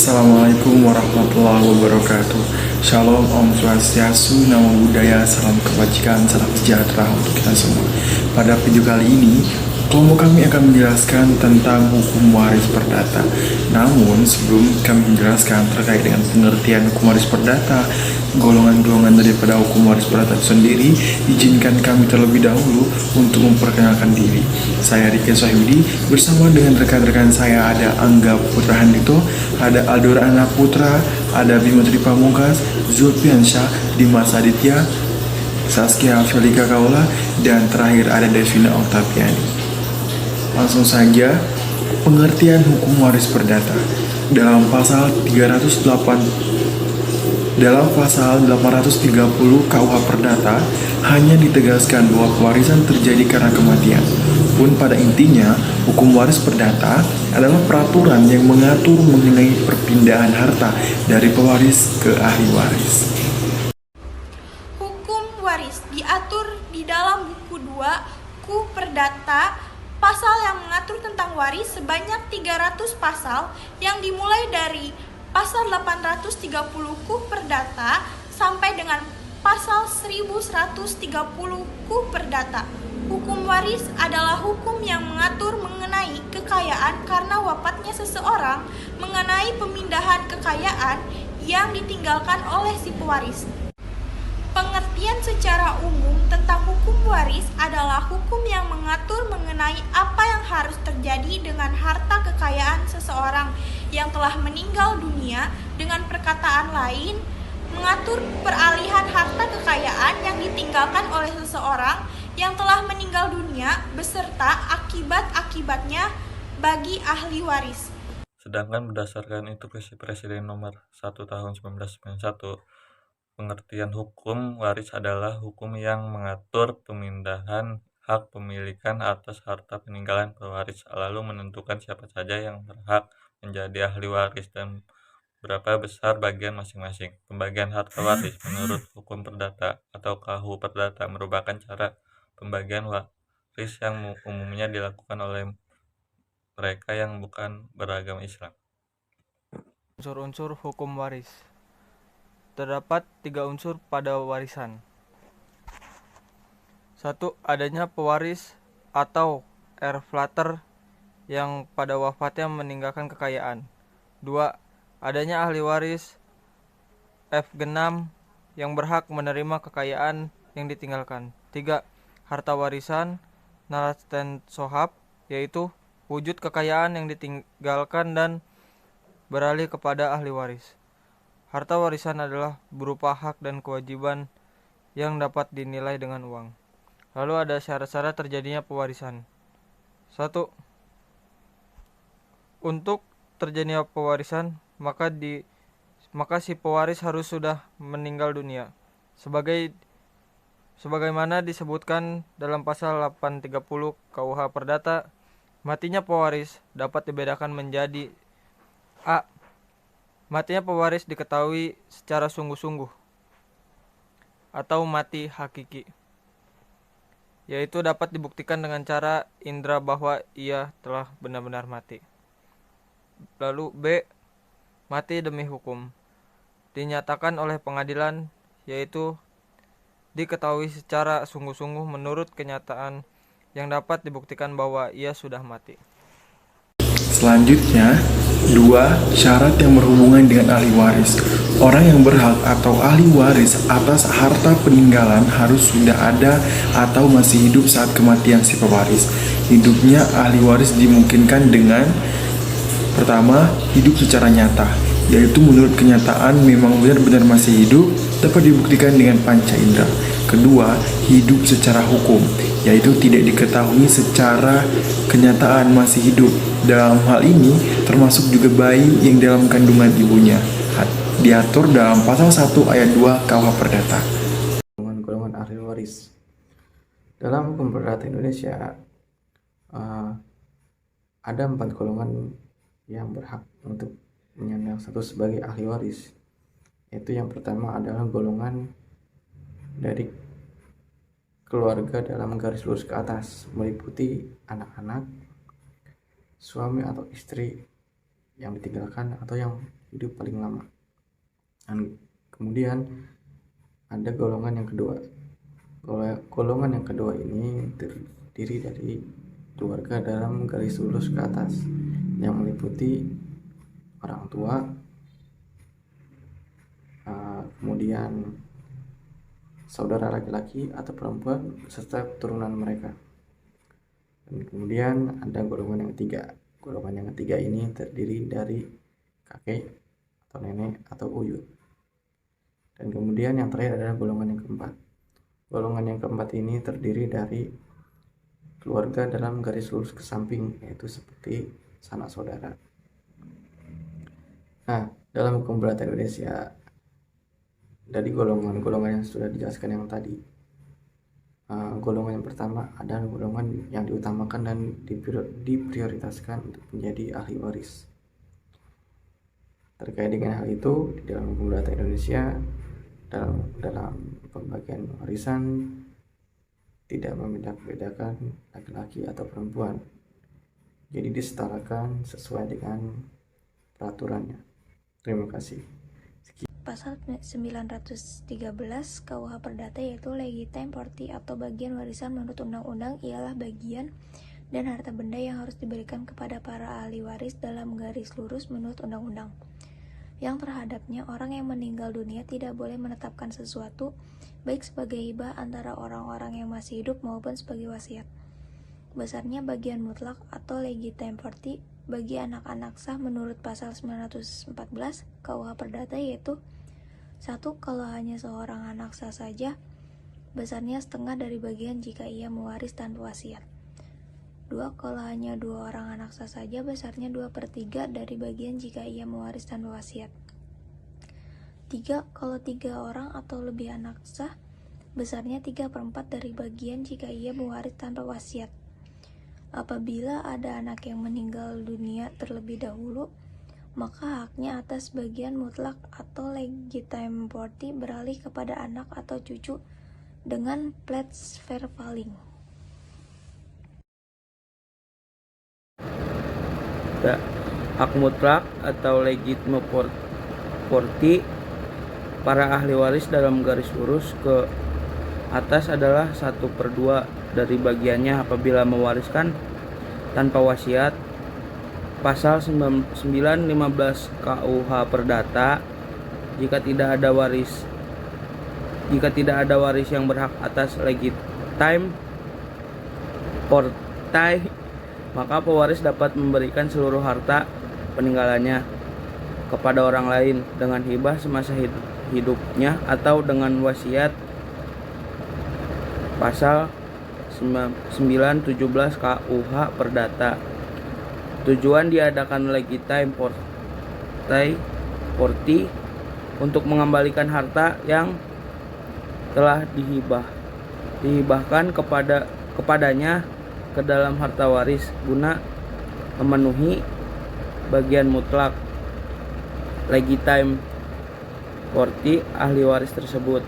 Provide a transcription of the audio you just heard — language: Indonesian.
Assalamualaikum warahmatullahi wabarakatuh. Shalom, Om Swastiastu, Namo Buddhaya, salam kebajikan, salam sejahtera untuk kita semua. Pada video kali ini, kelompok kami akan menjelaskan tentang hukum waris perdata. Namun, sebelum kami menjelaskan terkait dengan pengertian hukum waris perdata, golongan-golongan daripada hukum waris perdata itu sendiri, izinkan kami terlebih dahulu untuk memperkenalkan diri. Saya Riki Sohibudi, bersama dengan rekan-rekan saya ada Angga Putra Handito, ada Aldora Anak Putra, ada Bima Tri Pamungkas, Zulfian Syah, Dimas Aditya, Saskia Felika Kaula, dan terakhir ada Devina Oktaviani. Langsung saja, pengertian hukum waris perdata. Dalam pasal 830 KUH Perdata hanya ditegaskan bahwa pewarisan terjadi karena kematian. Pun pada intinya, hukum waris perdata adalah peraturan yang mengatur mengenai perpindahan harta dari pewaris ke ahli waris. Hukum waris diatur di dalam buku 2 KUH Perdata. Pasal yang mengatur tentang waris sebanyak 300 pasal yang dimulai dari pasal 830 KUH Perdata sampai dengan pasal 1130 KUH Perdata. Hukum waris adalah hukum yang mengatur mengenai kekayaan karena wafatnya seseorang, mengenai pemindahan kekayaan yang ditinggalkan oleh si pewaris. Pengertian secara umum tentang hukum waris adalah hukum yang mengatur mengenai apa yang harus terjadi dengan harta kekayaan seseorang yang telah meninggal dunia. Dengan perkataan lain, mengatur peralihan harta kekayaan yang ditinggalkan oleh seseorang yang telah meninggal dunia beserta akibat-akibatnya bagi ahli waris. Sedangkan berdasarkan Instruksi Presiden Nomor 1 Tahun 1991, pengertian hukum waris adalah hukum yang mengatur pemindahan hak pemilikan atas harta peninggalan pewaris, lalu menentukan siapa saja yang berhak menjadi ahli waris dan berapa besar bagian masing-masing. Pembagian harta waris menurut hukum perdata atau KUH Perdata merupakan cara pembagian waris yang umumnya dilakukan oleh mereka yang bukan beragama Islam. Unsur-unsur hukum waris. Terdapat 3 unsur pada warisan. 1. Adanya pewaris atau heir yang pada wafatnya meninggalkan kekayaan. 2. Adanya ahli waris genam yang berhak menerima kekayaan yang ditinggalkan. 3. Harta warisan nalasten sohab, yaitu wujud kekayaan yang ditinggalkan dan beralih kepada ahli waris. Harta warisan adalah berupa hak dan kewajiban yang dapat dinilai dengan uang. Lalu ada syarat-syarat terjadinya pewarisan. 1. Untuk terjadinya pewarisan, maka si pewaris harus sudah meninggal dunia. Sebagaimana disebutkan dalam pasal 830 KUH Perdata, matinya pewaris dapat dibedakan menjadi A. Matinya pewaris diketahui secara sungguh-sungguh atau mati hakiki, yaitu dapat dibuktikan dengan cara indera bahwa ia telah benar-benar mati. Lalu B. Mati demi hukum, dinyatakan oleh pengadilan, yaitu diketahui secara sungguh-sungguh menurut kenyataan yang dapat dibuktikan bahwa ia sudah mati. Selanjutnya, 2. Syarat yang berhubungan dengan ahli waris. Orang yang berhak atau ahli waris atas harta peninggalan harus sudah ada atau masih hidup saat kematian si pewaris. Hidupnya ahli waris dimungkinkan dengan: pertama, hidup secara nyata, yaitu menurut kenyataan memang benar-benar masih hidup, dapat dibuktikan dengan panca indera. Kedua, hidup secara hukum, yaitu tidak diketahui secara kenyataan masih hidup. Dalam hal ini termasuk juga bayi yang dalam kandungan ibunya. Diatur dalam pasal 1 ayat 2 KUH Perdata. Golongan ahli waris. Dalam hukum perdata Indonesia ada 4 golongan yang berhak untuk menyandang status sebagai ahli waris. Yaitu yang pertama adalah golongan dari keluarga dalam garis lurus ke atas, meliputi anak-anak, suami atau istri yang ditinggalkan atau yang hidup paling lama. Dan kemudian ada golongan yang kedua. Golongan yang kedua ini terdiri dari keluarga dalam garis lurus ke atas yang meliputi orang tua, kemudian saudara laki-laki atau perempuan beserta keturunan mereka. Dan kemudian ada golongan yang ketiga. Golongan yang ketiga ini terdiri dari kakek atau nenek atau uyut. Dan kemudian yang terakhir adalah golongan yang keempat. Golongan yang keempat ini terdiri dari keluarga dalam garis lurus ke samping, yaitu seperti sanak saudara. Nah, dalam hukum perdata Indonesia, dari golongan-golongan yang sudah dijelaskan yang tadi, golongan yang pertama adalah golongan yang diutamakan dan diprioritaskan untuk menjadi ahli waris. Terkait dengan hal itu, di dalam hukum perdata Indonesia, dalam pembagian warisan tidak membedakan laki-laki atau perempuan, jadi disetarakan sesuai dengan peraturannya. Terima kasih. Pasal 913 KUH Perdata yaitu legitim party atau bagian warisan menurut undang-undang ialah bagian dan harta benda yang harus diberikan kepada para ahli waris dalam garis lurus menurut undang-undang. Yang terhadapnya orang yang meninggal dunia tidak boleh menetapkan sesuatu baik sebagai hibah antara orang-orang yang masih hidup maupun sebagai wasiat. Besarnya bagian mutlak atau legitim party bagi anak-anak sah menurut pasal 914 KUH Perdata yaitu 1. Kalau hanya seorang anak sah saja, besarnya setengah dari bagian jika ia mewaris tanpa wasiat. 2. Kalau hanya 2 orang anak sah saja, besarnya 2/3 dari bagian jika ia mewaris tanpa wasiat. 3. Kalau 3 orang atau lebih anak sah, besarnya 3/4 dari bagian jika ia mewaris tanpa wasiat. Apabila ada anak yang meninggal dunia terlebih dahulu, maka haknya atas bagian mutlak atau legitim party beralih kepada anak atau cucu dengan pledge verbaling. Hak mutlak atau legitim party para ahli waris dalam garis lurus ke atas adalah 1/2 dari bagiannya apabila mewariskan tanpa wasiat. Pasal 915 KUH Perdata, jika tidak ada waris yang berhak atas legitim party, maka pewaris dapat memberikan seluruh harta peninggalannya kepada orang lain dengan hibah semasa hidupnya atau dengan wasiat. Pasal 917 KUH Perdata. Tujuan diadakan legitim party untuk mengembalikan harta yang telah dihibahkan kepadanya ke dalam harta waris guna memenuhi bagian mutlak legitim party ahli waris tersebut.